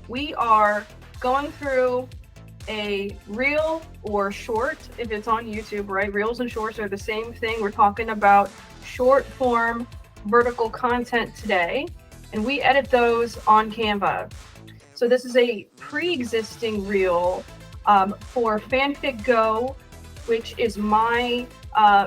we are going through a reel or short, if it's on YouTube, right? Reels and shorts are the same thing. We're talking about short form vertical content today, and we edit those on Canva. So this is a pre-existing reel for Fanfic Go, which is my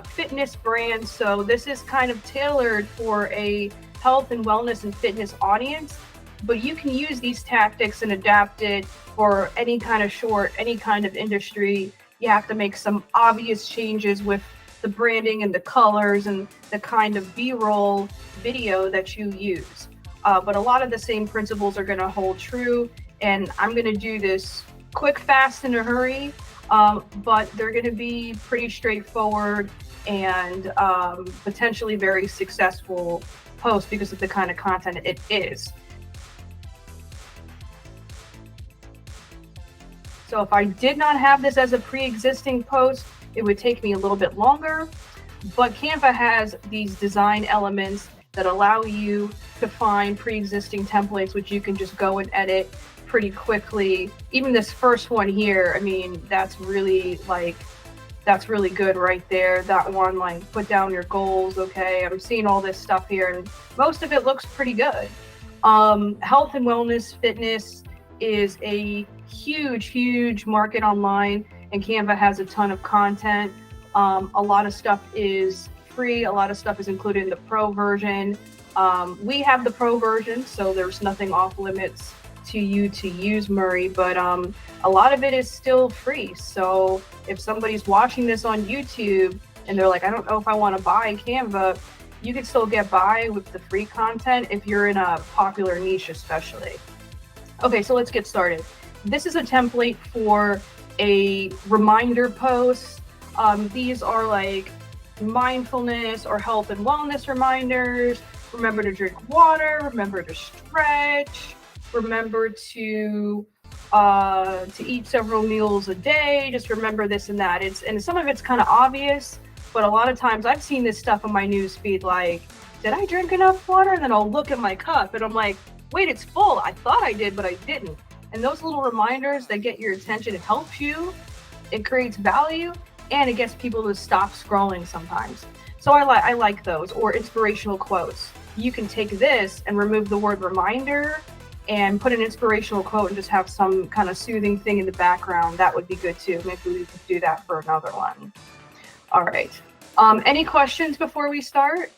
fitness brand. So this is kind of tailored for a health and wellness and fitness audience, but you can use these tactics and adapt it for any kind of short, any kind of industry. You have to make some obvious changes with the branding and the colors and the kind of B-roll video that you use. But a lot of the same principles are going to hold true. And I'm going to do this quick, fast, in a hurry, but they're going to be pretty straightforward and potentially very successful posts because of the kind of content it is. So if I did not have this as a pre-existing post, it would take me a little bit longer, but Canva has these design elements that allow you to find pre-existing templates, which you can just go and edit pretty quickly. Even this first one here, I mean, that's really good right there. That one, like, put down your goals. Okay, I'm seeing all this stuff here, and most of it looks pretty good. Health and wellness, fitness is a huge market online, and Canva has a ton of content. A lot of stuff is free. A lot of stuff is included in the pro version. We have the pro version, so there's nothing off limits to you to use, Murray, but a lot of it is still free. So if somebody's watching this on YouTube and they're like, I don't know if I want to buy Canva, you can still get by with the free content if you're in a popular niche, especially. Okay, so let's get started. This is a template for a reminder post. These are like mindfulness or health and wellness reminders. Remember to drink water, remember to stretch, remember to eat several meals a day, just remember this and that. And some of it's kind of obvious, but a lot of times I've seen this stuff on my news feed, like, did I drink enough water? And then I'll look at my cup and I'm like, wait, it's full. I thought I did, but I didn't. And those little reminders that get your attention, it helps you, it creates value, and it gets people to stop scrolling sometimes. So I like those. Or inspirational quotes. You can take this and remove the word reminder and put an inspirational quote and just have some kind of soothing thing in the background. That would be good too. Maybe we could do that for another one. All right. Any questions before we start?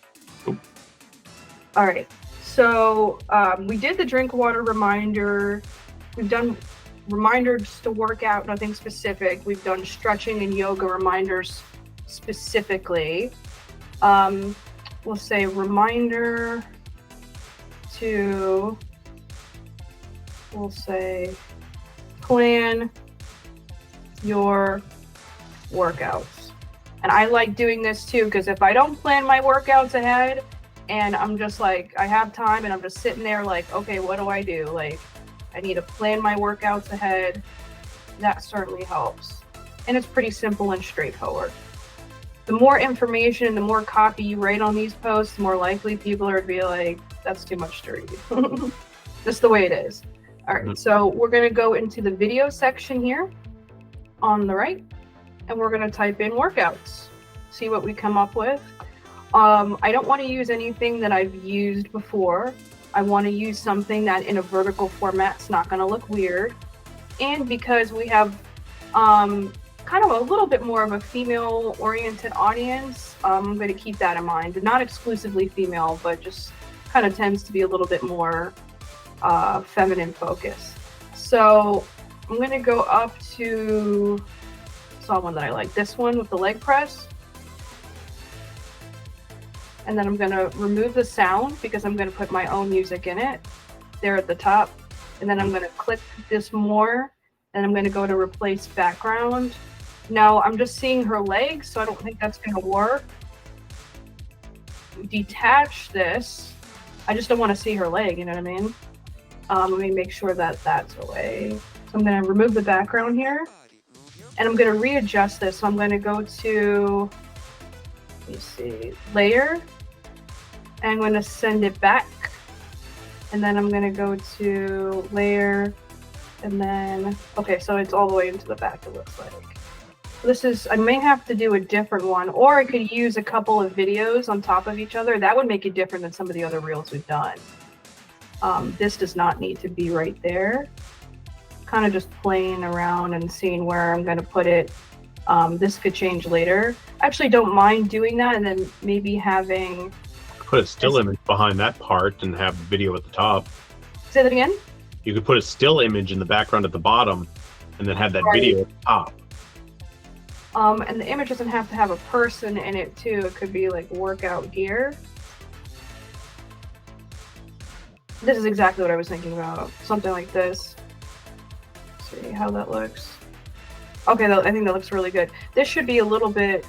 Nope. All right. So we did the drink water reminder. We've done reminders to work out, nothing specific. We've done stretching and yoga reminders specifically. We'll say reminder to, we'll say, plan your workouts. And I like doing this too, because if I don't plan my workouts ahead and I'm just like, I have time and I'm just sitting there like, okay, what do I do? Like, I need to plan my workouts ahead. That certainly helps. And it's pretty simple and straightforward. The more information and the more copy you write on these posts, the more likely people are to be like, that's too much to read. Just the way it is. All right, so we're going to go into the video section here on the right, and we're going to type in workouts, see what we come up with. I don't want to use anything that I've used before. I want to use something that in a vertical format's not going to look weird. And because we have kind of a little bit more of a female-oriented audience, I'm going to keep that in mind. Not exclusively female, but just kind of tends to be a little bit more feminine focused. So I'm going to go up to, saw one that I like, this one with the leg press. And then I'm going to remove the sound because I'm going to put my own music in it there at the top. And then I'm going to click this more, and I'm going to go to replace background. Now I'm just seeing her legs, so I don't think that's going to work. Detach this. I just don't want to see her leg, you know what I mean? Let me make sure that that's away. So I'm going to remove the background here, and I'm going to readjust this. So I'm going to go to, let me see, layer, and I'm going to send it back. And then I'm going to go to layer, And then, okay, so it's all the way into the back, it looks like. This is, I may have to do a different one, or I could use a couple of videos on top of each other. That would make it different than some of the other reels we've done. This does not need to be right there. Kind of just playing around and seeing where I'm going to put it. This could change later. I actually don't mind doing that, and then maybe having... Put a still image behind that part and have the video at the top. Say that again? You could put a still image in the background at the bottom and then have that video at the top. And the image doesn't have to have a person in it too. It could be like workout gear. This is exactly what I was thinking about. Something like this. Let's see how that looks. Okay, I think that looks really good. This should be a little bit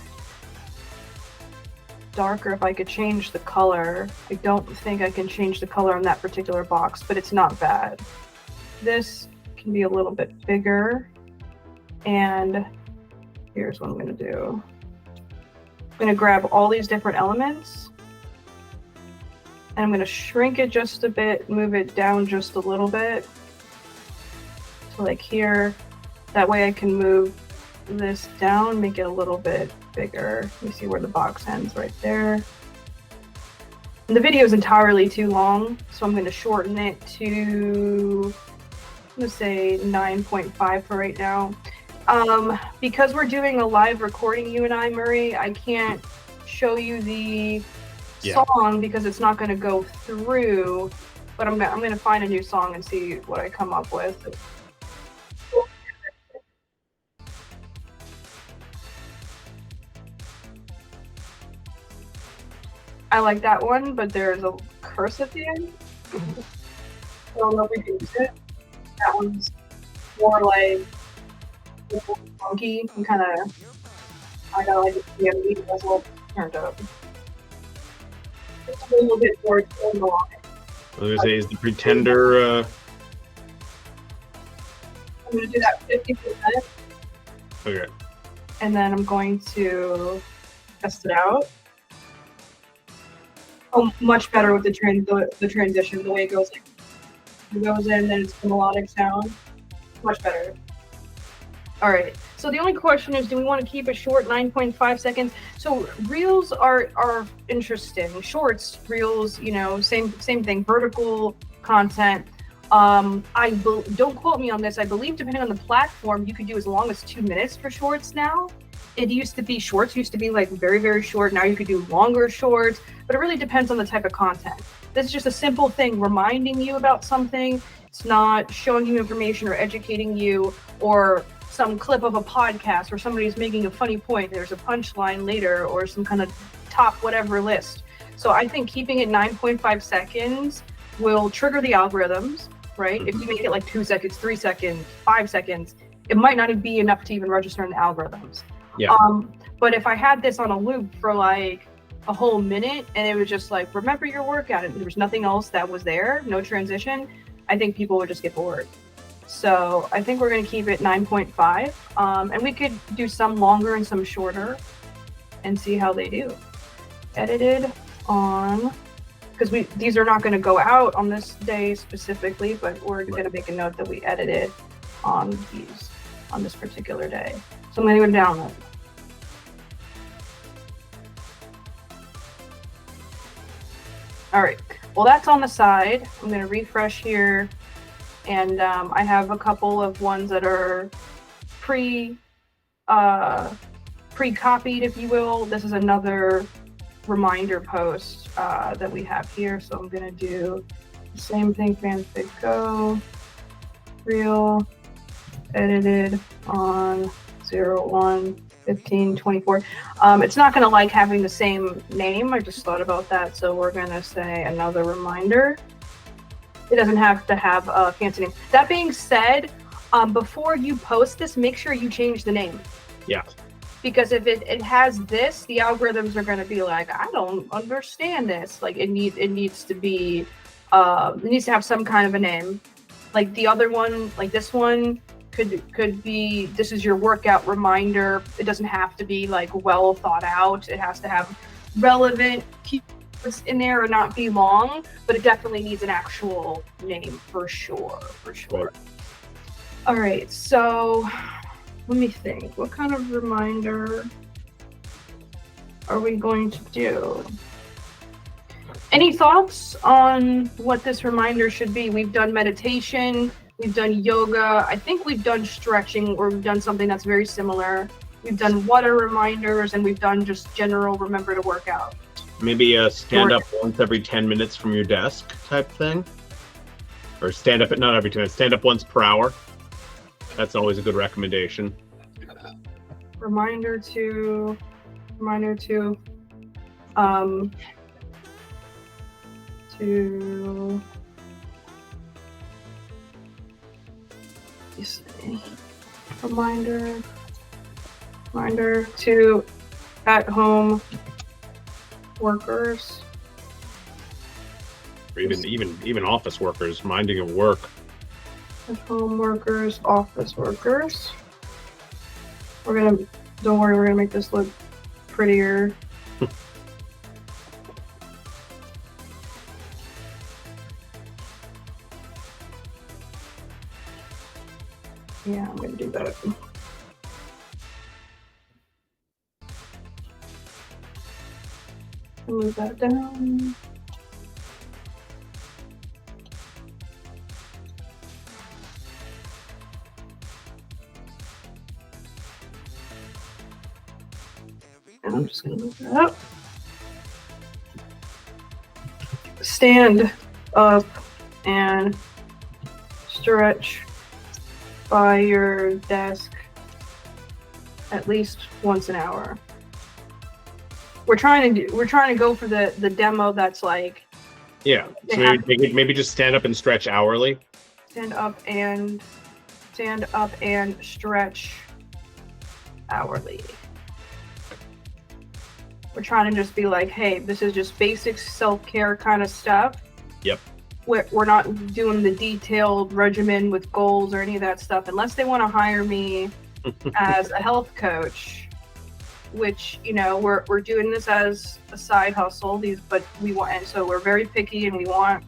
darker if I could change the color. I don't think I can change the color on that particular box, but it's not bad. This can be a little bit bigger. And here's what I'm going to do. I'm going to grab all these different elements, and I'm going to shrink it just a bit, move it down just a little bit to like here. That way I can move this down, make it a little bit bigger. You see where the box ends right there. And the video is entirely too long, so I'm going to shorten it to, I'm going to say 9.5 for right now. Because we're doing a live recording, you and I, Murray, I can't show you the song because it's not going to go through, but I'm going to find a new song and see what I come up with. I like that one, but there's a curse at the end. I don't know if we can use it. That one's more like funky and kind of, I know, like the video as well turned up. It's a little bit more tonal. I was going to say, is the Pretender... I'm going to do that 50%. Okay. And then I'm going to test it out. Oh, much better with the transition, the way it goes. Like, it goes in, then it's a melodic sound. Much better. All right. So the only question is, do we want to keep it short, 9.5 seconds? So reels are interesting. Shorts, reels, you know, same thing. Vertical content. Don't quote me on this. I believe depending on the platform, you could do as long as 2 minutes for shorts now. It used to be shorts used to be like very, very short. Now you could do longer shorts, but it really depends on the type of content. This is just a simple thing reminding you about something. It's not showing you information or educating you or some clip of a podcast where somebody's making a funny point. There's a punchline later or some kind of top whatever list. So I think keeping it 9.5 seconds will trigger the algorithms, right? If you make it like 2 seconds, 3 seconds, 5 seconds, it might not be enough to even register in the algorithms. Yeah. But if I had this on a loop for like a whole minute and it was just like, remember your workout, and there was nothing else that was there, no transition, I think people would just get bored. So I think we're going to keep it 9.5. And we could do some longer and some shorter and see how they do. Edited on, because these are not going to go out on this day specifically, but we're going to make a note that we edited on these on this particular day. So I'm going to go download. All right, well, that's on the side. I'm going to refresh here. And I have a couple of ones that are pre-copied, if you will. This is another reminder post that we have here. So I'm going to do the same thing, fanfic go, reel, edited on 01/15/24. It's not going to like having the same name. I just thought about that. So we're going to say another reminder. It doesn't have to have a fancy name. That being said, before you post this, make sure you change the name. Yeah. Because if it has this, the algorithms are going to be like, I don't understand this. Like it needs to be, it needs to have some kind of a name. Like the other one, like this one could be, this is your workout reminder. It doesn't have to be like well thought out. It has to have relevant keywords in there or not be long, but it definitely needs an actual name for sure. Right. All right, so let me think. What kind of reminder are we going to do? Any thoughts on what this reminder should be? We've done meditation, we've done yoga. I think we've done stretching, or we've done something that's very similar. We've done water reminders, and we've done just general remember to work out. Maybe stand up once every 10 minutes from your desk type thing. Or stand up, not every 10 minutes, stand up once per hour. That's always a good recommendation. Reminder to reminder to at-home workers, Or even office workers, minding of work. at-home workers, office workers. Don't worry, we're gonna make this look prettier. Yeah, I'm gonna do that. Move that down. And I'm just gonna move that up. Stand up and stretch by your desk at least once an hour. We're trying to go for the demo that's like, Yeah, so maybe just stand up and stretch hourly. Stand up and stretch hourly. We're trying to just be like, hey, this is just basic self-care kind of stuff. Yep. We're not doing the detailed regimen with goals or any of that stuff unless they want to hire me as a health coach, which, you know, we're doing this as a side hustle. But we want, and so we're very picky, and we want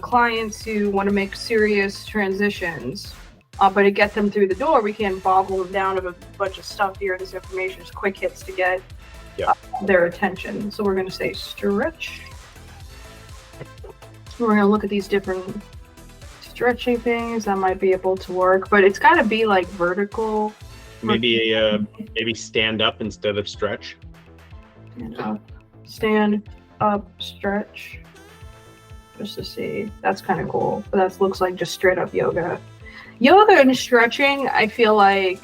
clients who want to make serious transitions. But to get them through the door, we can't boggle them down with a bunch of stuff here. This information is quick hits to get their attention. So we're going to say stretch. We're going to look at these different stretching things that might be able to work, but it's got to be like vertical. Maybe stand up instead of stretch. Stand up, stretch. Just to see. That's kind of cool. But that looks like just straight up yoga. Yoga and stretching, I feel like,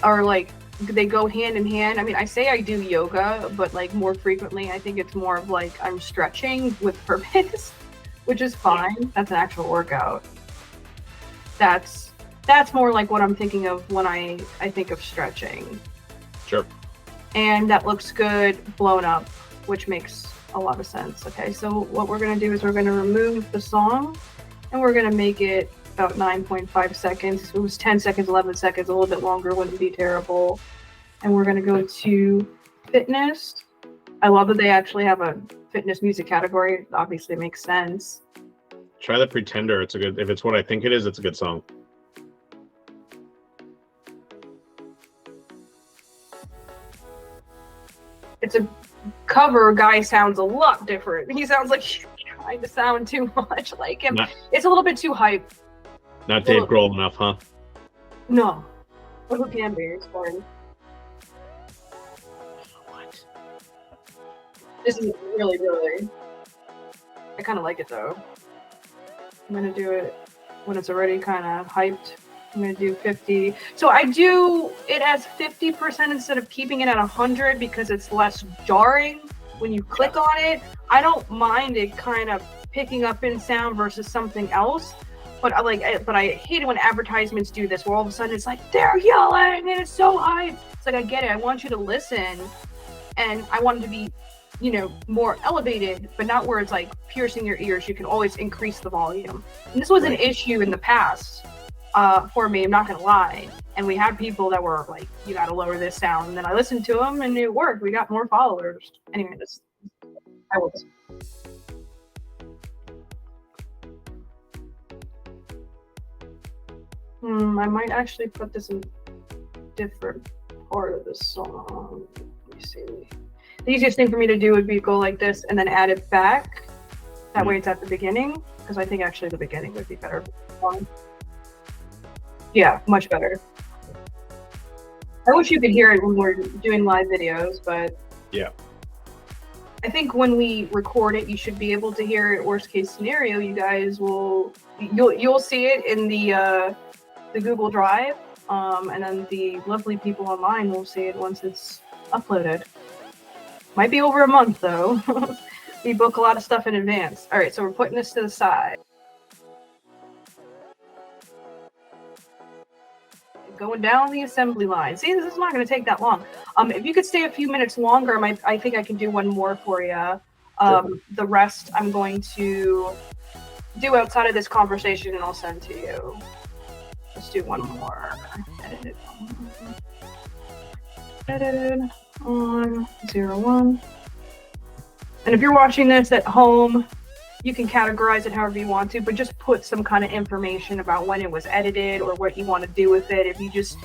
are like, they go hand in hand. I mean, I say I do yoga, but like more frequently, I think it's more of like I'm stretching with purpose, which is fine. That's an actual workout. That's more like what I'm thinking of when I think of stretching. Sure. And that looks good blown up, which makes a lot of sense. Okay, so what we're going to do is we're going to remove the song, and we're going to make it about 9.5 seconds. If it was 10 seconds, 11 seconds, a little bit longer wouldn't be terrible. And we're going to go to fitness. I love that they actually have a fitness music category. It obviously makes sense. Try the Pretender. If it's what I think it is, it's a good song. It's a cover guy sounds a lot different. He sounds like he's trying to sound too much like him. It's a little bit too hype. Not Dave Grohl enough, huh? No. But who can be? It's fine. What? This is really. I kind of like it though. I'm going to do it when it's already kind of hyped. I'm going to do 50. So I do it as 50% instead of keeping it at 100 because it's less jarring when you click on it. I don't mind it kind of picking up in sound versus something else. But I hate it when advertisements do this, where all of a sudden it's like they're yelling and it's so hype. It's like, I get it. I want you to listen, and I want it to be, you know, more elevated, but not where it's like piercing your ears. You can always increase the volume. And this was an issue in the past for me. I'm not gonna lie. And we had people that were like, "You got to lower this sound," and then I listened to them, and it worked. We got more followers. Anyway, I was. I might actually put this in different part of the song. Let me see. The easiest thing for me to do would be go like this and then add it back. That way it's at the beginning, because I think actually the beginning would be better. Yeah, much better. I wish you could hear it when we're doing live videos, but yeah. I think when we record it, you should be able to hear it. Worst case scenario, you guys you'll see it in the Google Drive, and then the lovely people online will see it once it's uploaded. Might be over a month though. We book a lot of stuff in advance. All right, so we're putting this to the side. Going down the assembly line. See, this is not going to take that long. If you could stay a few minutes longer, I think I can do one more for you. The rest I'm going to do outside of this conversation, and I'll send to you. Let's do one more. Edited on 01. And if you're watching this at home, you can categorize it however you want to, but just put some kind of information about when it was edited or what you want to do with it. If you just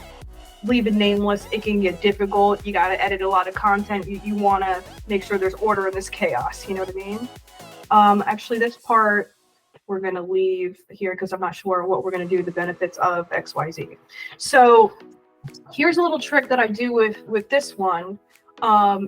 leave it nameless, it can get difficult. You got to edit a lot of content. You want to make sure there's order in this chaos. You know what I mean? Actually, this part we're going to leave here because I'm not sure what we're going to do, the benefits of XYZ. So here's a little trick that I do with this one.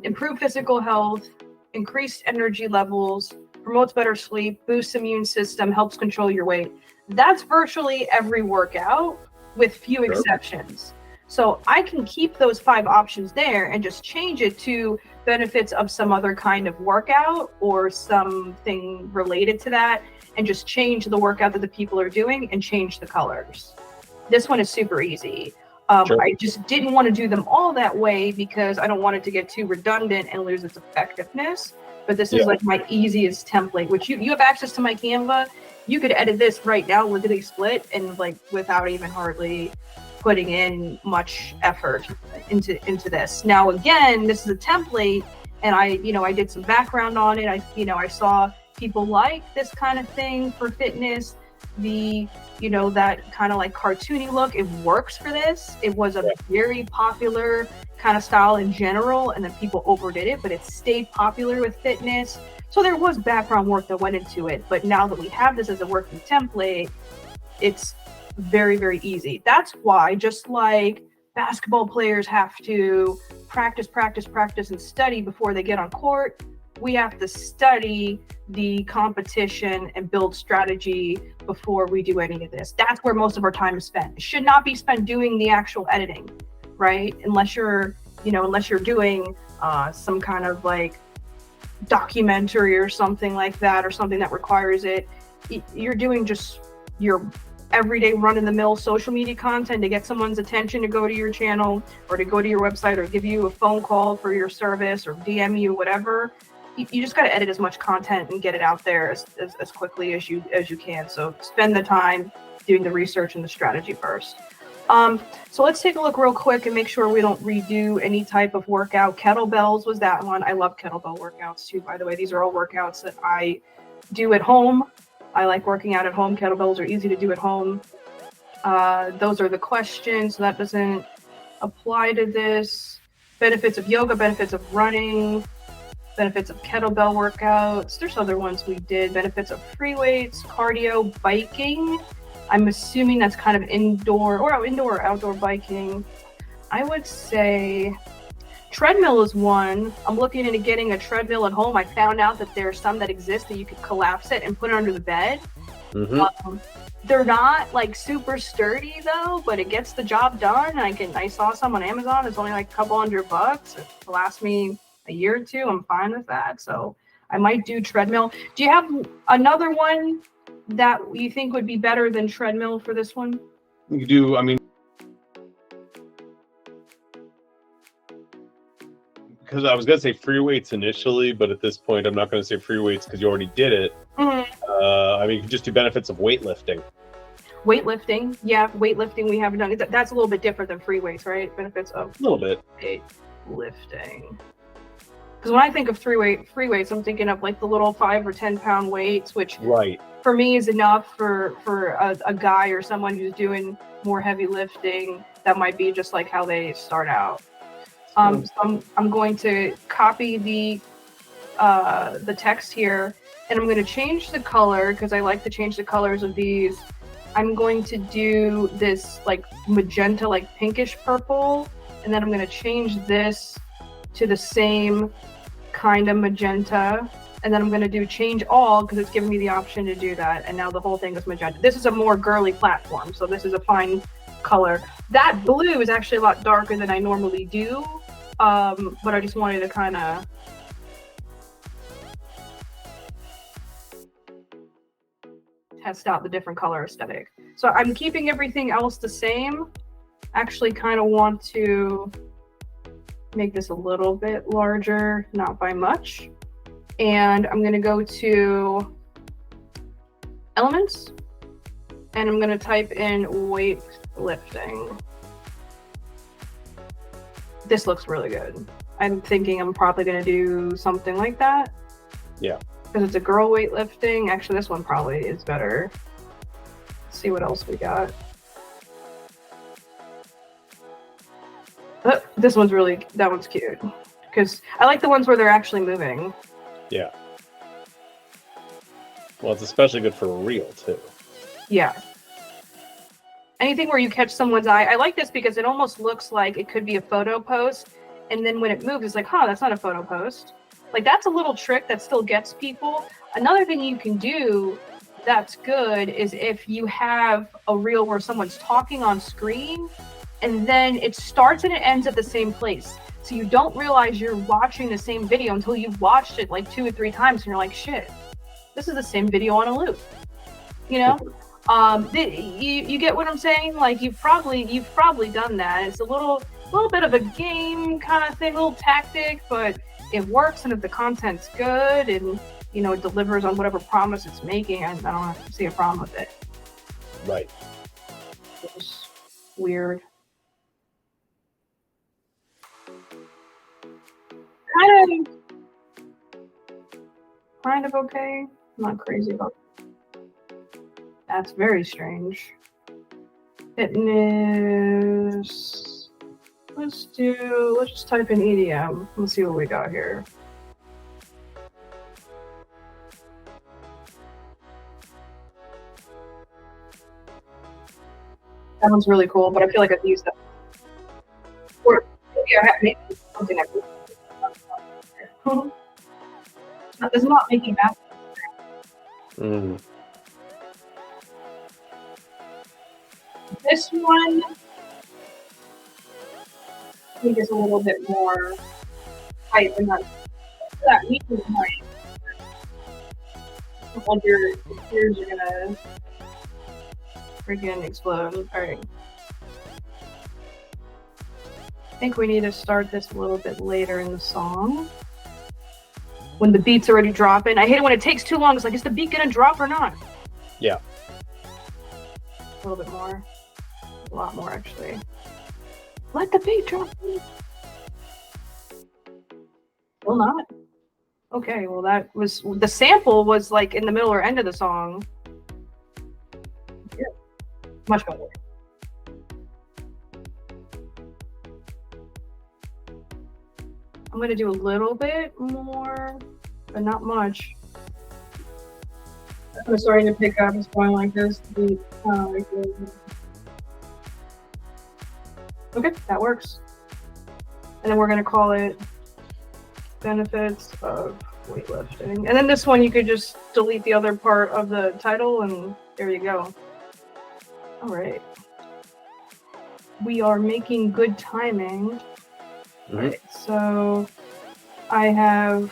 Improve physical health, increased energy levels, promotes better sleep, boosts immune system, helps control your weight. That's virtually every workout with few exceptions. So I can keep those 5 options there and just change it to benefits of some other kind of workout or something related to that, and just change the workout that the people are doing and change the colors. This one is super easy. I just didn't want to do them all that way because I don't want it to get too redundant and lose its effectiveness. But this is like my easiest template, which you have access to my Canva. You could edit this right now, lickety split, and like without even hardly putting in much effort into this. Now, again, this is a template, and I did some background on it. I saw people like this kind of thing for fitness. That kind of like cartoony look, it works for this. It was a very popular kind of style in general, and then people overdid it, but it stayed popular with fitness. So there was background work that went into it, but now that we have this as a working template, it's very, very easy. That's why, just like basketball players have to practice, and study before they get on court, we have to study the competition and build strategy before we do any of this. That's where most of our time is spent. It should not be spent doing the actual editing, right? Unless you're doing some kind of like documentary or something like that, or something that requires it. You're doing just your everyday run-of-the-mill social media content to get someone's attention to go to your channel or to go to your website or give you a phone call for your service or DM you, whatever. You just got to edit as much content and get it out there as quickly as you can. So spend the time doing the research and the strategy first. So let's take a look real quick and make sure we don't redo any type of workout. Kettlebells was that one. I love kettlebell workouts too, by the way. These are all workouts that I do at home. I like working out at home. Kettlebells are easy to do at home. Those are the questions. So that doesn't apply to this. Benefits of yoga, benefits of running, benefits of kettlebell workouts. There's other ones we did. Benefits of free weights, cardio, biking. I'm assuming that's kind of indoor or outdoor biking. I would say treadmill is one. I'm looking into getting a treadmill at home. I found out that there are some that exist that you could collapse it and put it under the bed. They're not like super sturdy though, but it gets the job done. I saw some on Amazon. It's only like a couple $100. It lasts me a year or two. I'm fine with that. So I might do treadmill. Do you have another one that you think would be better than treadmill for this one? You do, because I was going to say free weights initially, but at this point, I'm not going to say free weights because you already did it. You can just do benefits of weightlifting. Weightlifting. Yeah, weightlifting we haven't done. That's a little bit different than free weights, right? Benefits of a little bit weightlifting. Because when I think of free weights, I'm thinking of like the little 5 or 10 pound weights, which Right. for me is enough for a guy or someone who's doing more heavy lifting. That might be just like how they start out. So I'm going to copy the text here, and I'm going to change the color because I like to change the colors of these. I'm going to do this like magenta, like pinkish purple, and then I'm going to change this to the same kind of magenta, and then I'm going to do change all because it's giving me the option to do that, and now the whole thing is magenta. This is a more girly platform, so this is a fine color. That blue is actually a lot darker than I normally do, but I just wanted to kind of test out the different color aesthetic. So I'm keeping everything else the same. Actually kind of want to make this a little bit larger, not by much. And I'm going to go to elements, and I'm going to type in weightlifting. This looks really good. I'm thinking I'm probably going to do something like that. Yeah. Because it's a girl weightlifting. Actually, this one probably is better. Let's see what else we got. This one's really, that one's cute. Because I like the ones where they're actually moving. Yeah. Well, it's especially good for real, too. Yeah. Anything where you catch someone's eye. I like this because it almost looks like it could be a photo post. And then when it moves, it's like, huh, that's not a photo post. Like, that's a little trick that still gets people. Another thing you can do that's good is if you have a reel where someone's talking on screen, and then it starts and it ends at the same place. So you don't realize you're watching the same video until you've watched it like 2 or 3 times, and you're like, shit, this is the same video on a loop. You know? You get what I'm saying? Like, you've probably done that. It's a little bit of a game kind of thing, a little tactic, but it works. And if the content's good and it delivers on whatever promise it's making, I don't see a problem with it. Right. It's weird. Kind of okay. I'm not crazy about it. That's very strange. Fitness. Let's just type in EDM. Let's see what we got here. That one's really cool, but I feel like I've used that. Or maybe I have made something that does not make it bad. This one I think is a little bit more tight than that medium height. Like your ears are gonna freaking explode. All right. I think we need to start this a little bit later in the song. When the beat's already dropping. I hate it when it takes too long. It's like, is the beat gonna drop or not? Yeah. A little bit more. A lot more, actually. Let the beat drop. Still not. Okay, well that was, the sample was like in the middle or end of the song. Yeah. Much better. I'm gonna do a little bit more, but not much. I'm starting to pick up. It's going like this. Okay, that works. And then we're gonna call it benefits of weightlifting. And then this one, you could just delete the other part of the title, and there you go. All right. We are making good timing. Right, so I have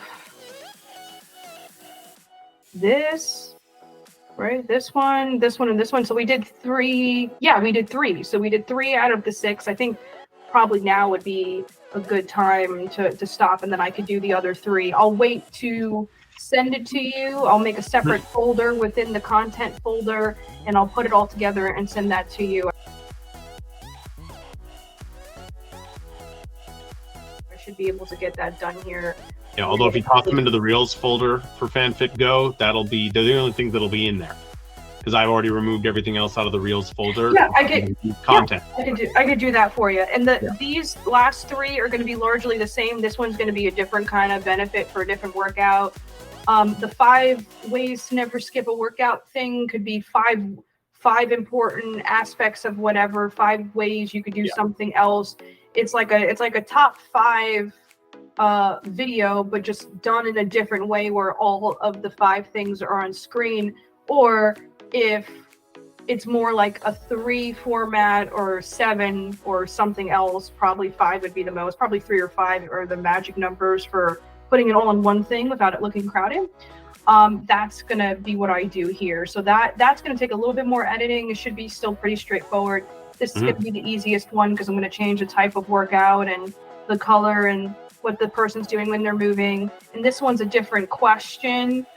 this, right? This one, and this one. So we did 3. Yeah, we did 3. So we did 3 out of the 6. I think probably now would be a good time to stop, and then I could do the other 3. I'll wait to send it to you. I'll make a separate folder within the content folder, and I'll put it all together and send that to you. Should be able to get that done here Yeah, although if you toss them into the Reels folder for FanFit Go, they're the only things that'll be in there. Because I've already removed everything else out of the Reels folder. Yeah, I get content. Yeah, I could do that for you. And these last 3 are going to be largely the same. This one's going to be a different kind of benefit for a different workout. The 5 ways to never skip a workout thing could be 5 important aspects of whatever. 5 ways you could do something else. It's like a top 5 video, but just done in a different way where all of the 5 things are on screen. Or if it's more like a 3 format or 7 or something else, probably 5 would be the most. Probably 3 or 5 are the magic numbers for putting it all in one thing without it looking crowded. That's gonna be what I do here. So that's gonna take a little bit more editing. It should be still pretty straightforward. This is gonna be the easiest one because I'm gonna change the type of workout and the color and what the person's doing when they're moving. And this one's a different question,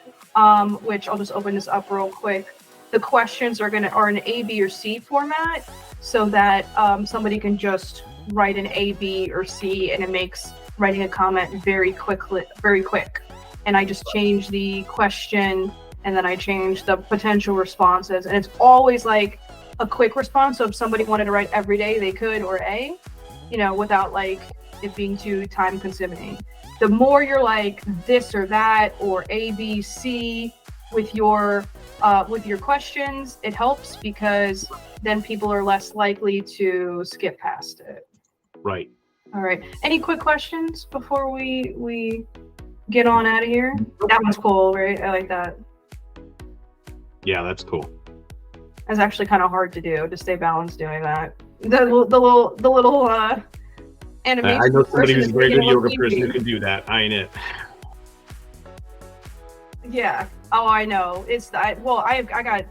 which I'll just open this up real quick. The questions are an A, B, or C format, so that somebody can just write an A, B, or C, and it makes writing a comment very quick. And I just change the question, and then I change the potential responses, and it's always like a quick response. So if somebody wanted to write every day, they could, or A, without like it being too time consuming. The more you're like this or that, or A, B, C with your questions, it helps because then people are less likely to skip past it. Right. All right. Any quick questions before we get on out of here? That one's cool, right? I like that. Yeah, that's cool. That's actually kind of hard to do, to stay balanced doing that. The little animation. I know somebody who's a very good yoga person who can do that. I ain't it. Yeah. Oh, I know. I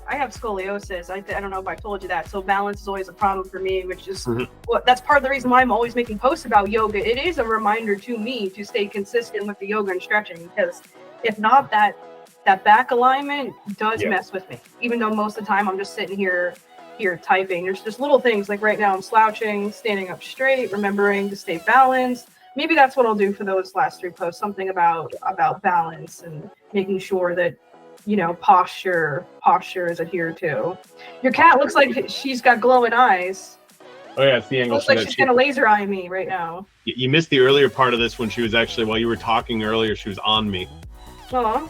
have scoliosis. I don't know if I told you that. So balance is always a problem for me, which is that's part of the reason why I'm always making posts about yoga. It is a reminder to me to stay consistent with the yoga and stretching, because if not, that back alignment does mess with me. Even though most of the time I'm just sitting here typing. There's just little things like right now I'm slouching, standing up straight, remembering to stay balanced. Maybe that's what I'll do for those last 3 posts, something about balance and making sure that, posture is adhered to. Your cat looks like she's got glowing eyes. Oh yeah, it's the angle. Looks like she's gonna laser eye me right now. You missed the earlier part of this when she was actually, while you were talking earlier, she was on me. Oh.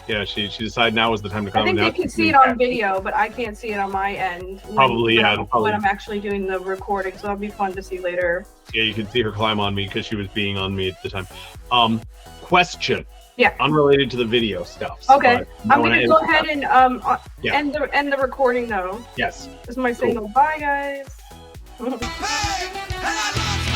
Yeah, she decided now was the time to come. I think they can see it on video, but I can't see it on my end. When I'm actually doing the recording, so that'll be fun to see later. Yeah, you can see her climb on me because she was being on me at the time. Question. Yeah. Unrelated to the video stuff. Okay. I'm gonna go ahead and end the recording though. Yes. This is my signal. Bye guys. Hey, and I love